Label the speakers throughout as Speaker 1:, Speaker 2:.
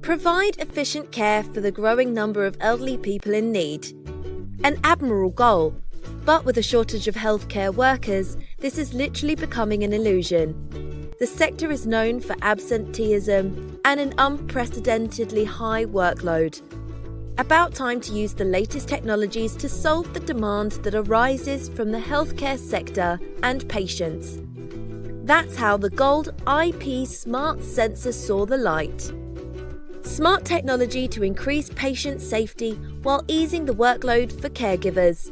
Speaker 1: Provide efficient care for the growing number of elderly people in need. An admirable goal, but with a shortage of healthcare workers, this is literally becoming an illusion. The sector is known for absenteeism and an unprecedentedly high workload. About time to use the latest technologies to solve the demand that arises from the healthcare sector and patients. That's how the Gold IP Smart Sensor saw the light. Smart technology to increase patient safety while easing the workload for caregivers.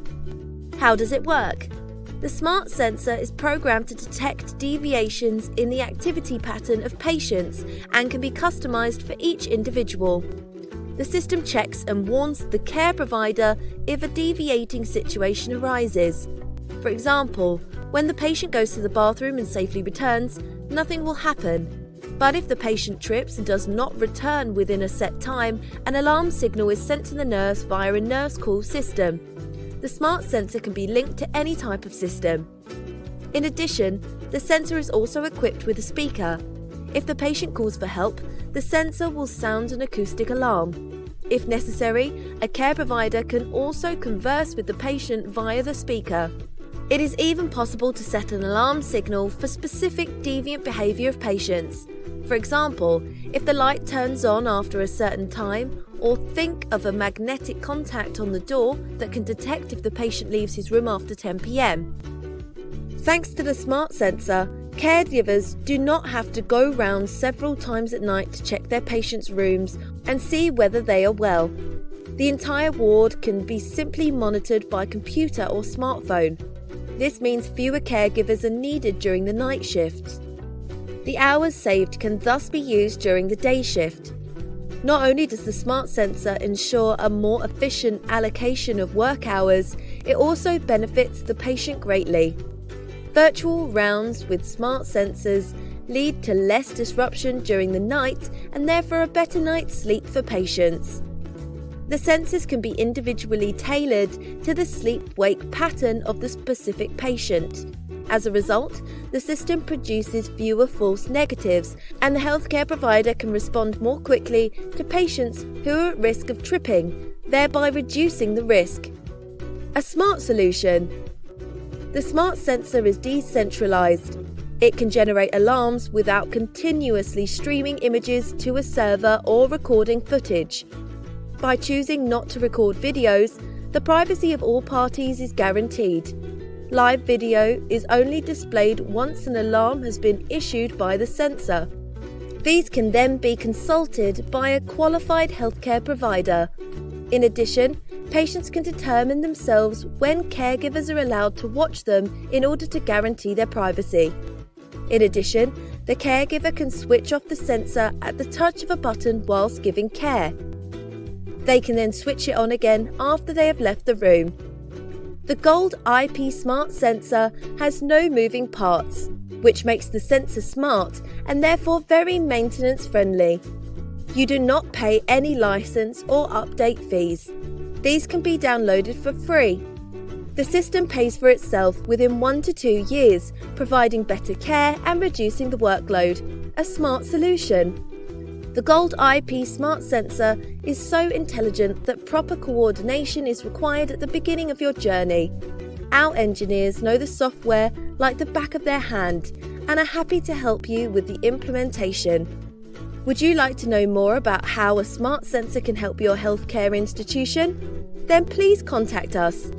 Speaker 1: How does it work? The smart sensor is programmed to detect deviations in the activity pattern of patients and can be customized for each individual. The system checks and warns the care provider if a deviating situation arises. For example, when the patient goes to the bathroom and safely returns, nothing will happen. But if the patient trips and does not return within a set time, an alarm signal is sent to the nurse via a nurse call system. The smart sensor can be linked to any type of system. In addition, the sensor is also equipped with a speaker. If the patient calls for help, the sensor will sound an acoustic alarm. If necessary, a care provider can also converse with the patient via the speaker. It is even possible to set an alarm signal for specific deviant behaviour of patients. For example, if the light turns on after a certain time, or think of a magnetic contact on the door that can detect if the patient leaves his room after 10 p.m. Thanks to the smart sensor, caregivers do not have to go round several times at night to check their patients' rooms and see whether they are well. The entire ward can be simply monitored by computer or smartphone. This means fewer caregivers are needed during the night shift. The hours saved can thus be used during the day shift. Not only does the smart sensor ensure a more efficient allocation of work hours, it also benefits the patient greatly. Virtual rounds with smart sensors lead to less disruption during the night and therefore a better night's sleep for patients. The sensors can be individually tailored to the sleep-wake pattern of the specific patient. As a result, the system produces fewer false negatives and the healthcare provider can respond more quickly to patients who are at risk of tripping, thereby reducing the risk. A smart solution. The smart sensor is decentralized. It can generate alarms without continuously streaming images to a server or recording footage. By choosing not to record videos, the privacy of all parties is guaranteed. Live video is only displayed once an alarm has been issued by the sensor. These can then be consulted by a qualified healthcare provider. In addition, patients can determine themselves when caregivers are allowed to watch them in order to guarantee their privacy. In addition, the caregiver can switch off the sensor at the touch of a button whilst giving care. They can then switch it on again after they have left the room. The Gold IP Smart Sensor has no moving parts, which makes the sensor smart and therefore very maintenance friendly. You do not pay any license or update fees. These can be downloaded for free. The system pays for itself within 1 to 2 years, providing better care and reducing the workload. A smart solution. The Gold IP Smart Sensor is so intelligent that proper coordination is required at the beginning of your journey. Our engineers know the software like the back of their hand and are happy to help you with the implementation. Would you like to know more about how a smart sensor can help your healthcare institution? Then please contact us.